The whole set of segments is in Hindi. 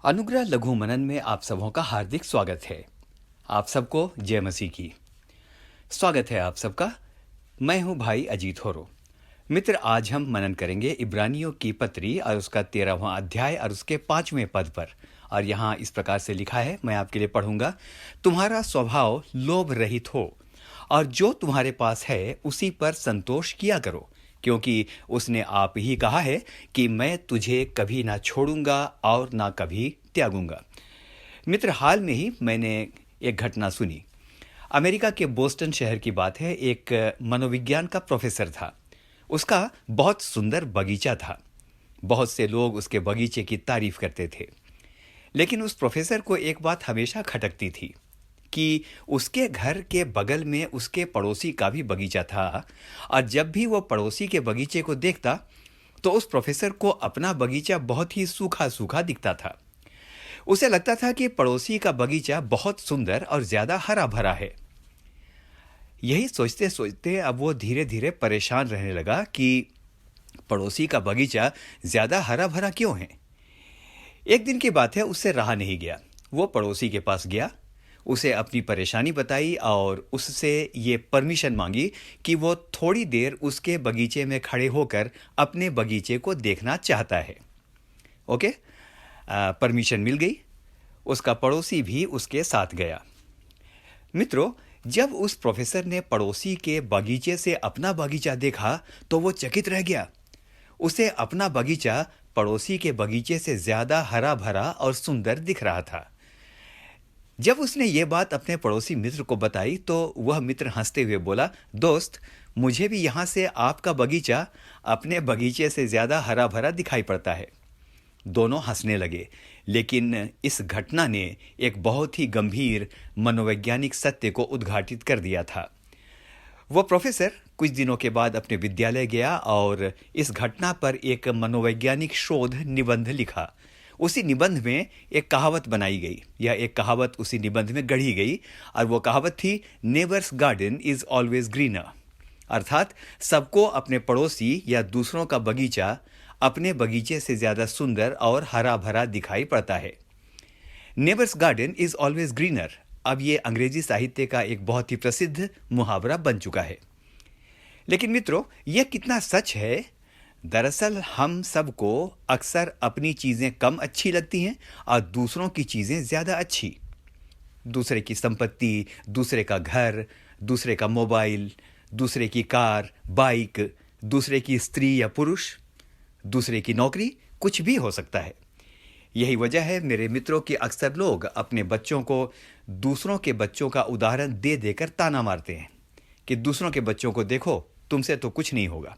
अनुग्रह लघु मनन में आप सबों का हार्दिक स्वागत है। आप सबको जय मसीह की। स्वागत है आप सबका। मैं हूं भाई अजीत होरो। मित्र, आज हम मनन करेंगे इब्रानियों की पत्री और उसका 13वां अध्याय और उसके 5वें पद पर। और यहाँ इस प्रकार से लिखा है, मैं आपके लिए पढ़ूंगा। तुम्हारा स्वभाव लोभ रहित हो और जो तुम्हारे पास है उसी पर संतोष किया करो, क्योंकि उसने आप ही कहा है कि मैं तुझे कभी ना छोड़ूंगा और ना कभी त्यागूंगा। मित्र, हाल में ही मैंने एक घटना सुनी। अमेरिका के बोस्टन शहर की बात है। एक मनोविज्ञान का प्रोफेसर था। उसका बहुत सुंदर बगीचा था। बहुत से लोग उसके बगीचे की तारीफ करते थे। लेकिन उस प्रोफेसर को एक बात हमेशा खटकती थी कि उसके घर के बगल में उसके पड़ोसी का भी बगीचा था, और जब भी वो पड़ोसी के बगीचे को देखता तो उस प्रोफेसर को अपना बगीचा बहुत ही सूखा सूखा दिखता था। उसे लगता था कि पड़ोसी का बगीचा बहुत सुंदर और ज्यादा हरा भरा है। यही सोचते सोचते अब वो धीरे धीरे परेशान रहने लगा कि पड़ोसी का बगीचा ज्यादा हरा भरा क्यों है। एक दिन की बात है, उससे रहा नहीं गया। वो पड़ोसी के पास गया, उसे अपनी परेशानी बताई और उससे ये परमिशन मांगी कि वो थोड़ी देर उसके बगीचे में खड़े होकर अपने बगीचे को देखना चाहता है। ओके, परमिशन मिल गई। उसका पड़ोसी भी उसके साथ गया। मित्रों, जब उस प्रोफेसर ने पड़ोसी के बगीचे से अपना बगीचा देखा तो वो चकित रह गया। उसे अपना बगीचा पड़ोसी के बगीचे से ज्यादा हरा भरा और सुंदर दिख रहा था। जब उसने ये बात अपने पड़ोसी मित्र को बताई तो वह मित्र हंसते हुए बोला, दोस्त, मुझे भी यहाँ से आपका बगीचा अपने बगीचे से ज्यादा हरा भरा दिखाई पड़ता है। दोनों हंसने लगे, लेकिन इस घटना ने एक बहुत ही गंभीर मनोवैज्ञानिक सत्य को उद्घाटित कर दिया था। वो प्रोफेसर कुछ दिनों के बाद अपने विद्यालय गया और इस घटना पर एक मनोवैज्ञानिक शोध निबंध लिखा। उसी निबंध में एक कहावत बनाई गई, या एक कहावत उसी निबंध में गढ़ी गई, और वो कहावत थी, neighbours garden is always greener. अर्थात सबको अपने पड़ोसी या दूसरों का बगीचा अपने बगीचे से ज्यादा सुंदर और हरा भरा दिखाई पड़ता है। Neighbours garden is always greener अब ये अंग्रेजी साहित्य का एक बहुत ही प्रसिद्ध मुहावरा बन चुका है। लेकिन मित्रों, यह कितना सच है। दरअसल हम सबको अक्सर अपनी चीजें कम अच्छी लगती हैं और दूसरों की चीजें ज्यादा अच्छी। दूसरे की संपत्ति, दूसरे का घर, दूसरे का मोबाइल, दूसरे की कार, बाइक, दूसरे की स्त्री या पुरुष, दूसरे की नौकरी, कुछ भी हो सकता है। यही वजह है मेरे मित्रों कि अक्सर लोग अपने बच्चों को दूसरों के बच्चों का उदाहरण दे देकर ताना मारते हैं कि दूसरों के बच्चों को देखो, तुमसे तो कुछ नहीं होगा।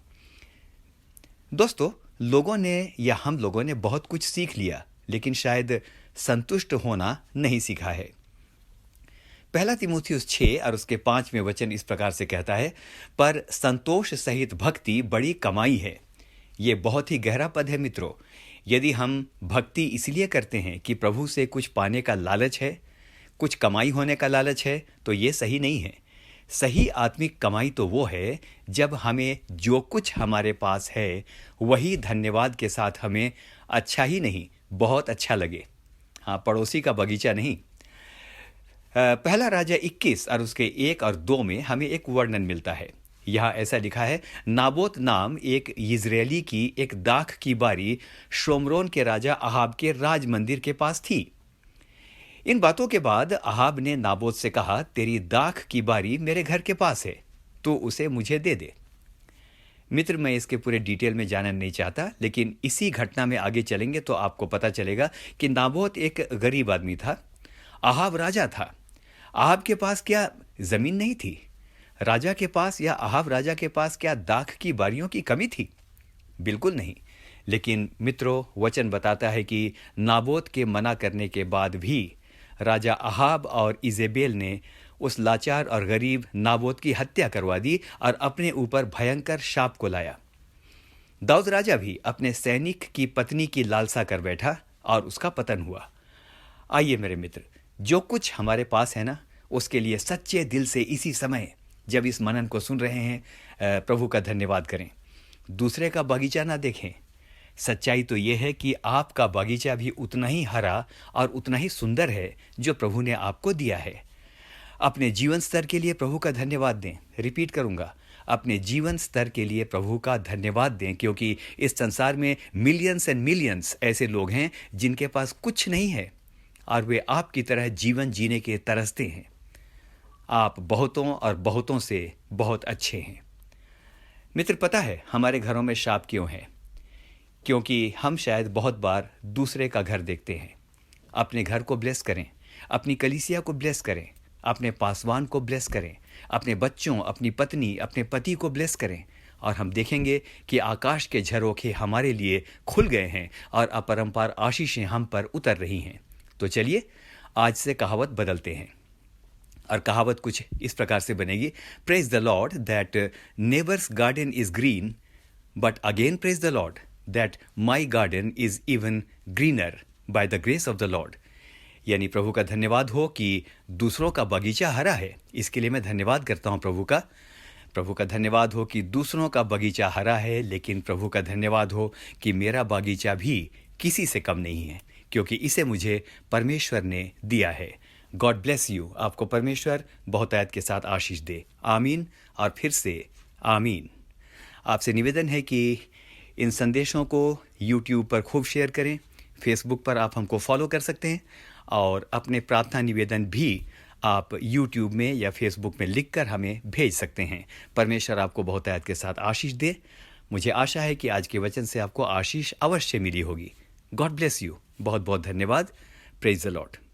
दोस्तों, लोगों ने या हम लोगों ने बहुत कुछ सीख लिया, लेकिन शायद संतुष्ट होना नहीं सीखा है। पहला तीमुथियुस 6 और उसके 5वें वचन इस प्रकार से कहता है, पर संतोष सहित भक्ति बड़ी कमाई है। ये बहुत ही गहरा पद है मित्रों। यदि हम भक्ति इसलिए करते हैं कि प्रभु से कुछ पाने का लालच है, कुछ कमाई होने का लालच है, तो ये सही नहीं है। सही आत्मिक कमाई तो वो है जब हमें जो कुछ हमारे पास है वही धन्यवाद के साथ हमें अच्छा ही नहीं, बहुत अच्छा लगे। हाँ, पड़ोसी का बगीचा नहीं। पहला राजा 21 और उसके 1 और 2 में हमें एक वर्णन मिलता है। यहाँ ऐसा लिखा है, नाबोत नाम एक इजरायली की एक दाख की बारी शोमरोन के राजा अहाब के राज मंदिर के पास थी। इन बातों के बाद अहाब ने नाबोत से कहा, तेरी दाख की बारी मेरे घर के पास है, तो उसे मुझे दे दे। मित्र, मैं इसके पूरे डिटेल में जानना नहीं चाहता, लेकिन इसी घटना में आगे चलेंगे तो आपको पता चलेगा कि नाबोत एक गरीब आदमी था, अहाब राजा था। अहाब के पास क्या जमीन नहीं थी? राजा के पास या अहाब राजा के पास क्या दाख की बारियों की कमी थी? बिल्कुल नहीं। लेकिन मित्रों, वचन बताता है कि नाबोत के मना करने के बाद भी राजा अहाब और इजेबेल ने उस लाचार और गरीब नाबोत की हत्या करवा दी और अपने ऊपर भयंकर शाप को लाया। दाऊद राजा भी अपने सैनिक की पत्नी की लालसा कर बैठा और उसका पतन हुआ। आइए मेरे मित्र, जो कुछ हमारे पास है ना, उसके लिए सच्चे दिल से इसी समय जब इस मनन को सुन रहे हैं, प्रभु का धन्यवाद करें। दूसरे का बगीचा ना देखें, सच्चाई तो ये है कि आपका बगीचा भी उतना ही हरा और उतना ही सुंदर है जो प्रभु ने आपको दिया है। अपने जीवन स्तर के लिए प्रभु का धन्यवाद दें। रिपीट करूंगा, अपने जीवन स्तर के लिए प्रभु का धन्यवाद दें, क्योंकि इस संसार में मिलियंस एंड मिलियंस ऐसे लोग हैं जिनके पास कुछ नहीं है और वे आपकी तरह जीवन जीने के तरसते हैं। आप बहुतों और बहुतों से बहुत अच्छे हैं। मित्र, पता है हमारे घरों में शाप क्यों है? क्योंकि हम शायद बहुत बार दूसरे का घर देखते हैं। अपने घर को ब्लेस करें, अपनी कलीसिया को ब्लेस करें, अपने पासवान को ब्लेस करें, अपने बच्चों, अपनी पत्नी, अपने पति को ब्लेस करें, और हम देखेंगे कि आकाश के झरोखे हमारे लिए खुल गए हैं और अपरंपार आशीषें हम पर उतर रही हैं। तो चलिए आज से कहावत बदलते हैं, और कहावत कुछ इस प्रकार से बनेगी, praise the Lord that neighbours garden is green, but again praise the Lord that my garden is even greener by the grace of the Lord. यानी प्रभु का धन्यवाद हो कि दूसरों का बगीचा हरा है, इसके लिए मैं धन्यवाद करता हूं प्रभु का। प्रभु का धन्यवाद हो कि दूसरों का बगीचा हरा है, लेकिन प्रभु का धन्यवाद हो कि मेरा बगीचा भी किसी से कम नहीं है, क्योंकि इसे मुझे परमेश्वर ने दिया है। God bless you. आपको परमेश्वर बहुतायत के साथ आशीष दे। आमीन और फिर से आमीन। आपसे निवेदन है कि इन संदेशों को यूट्यूब पर खूब शेयर करें। फेसबुक पर आप हमको फॉलो कर सकते हैं, और अपने प्रार्थना निवेदन भी आप यूट्यूब में या फेसबुक में लिखकर हमें भेज सकते हैं। परमेश्वर आपको बहुतायत के साथ आशीष दे। मुझे आशा है कि आज के वचन से आपको आशीष अवश्य मिली होगी। God bless you. बहुत बहुत धन्यवाद। Praise the Lord.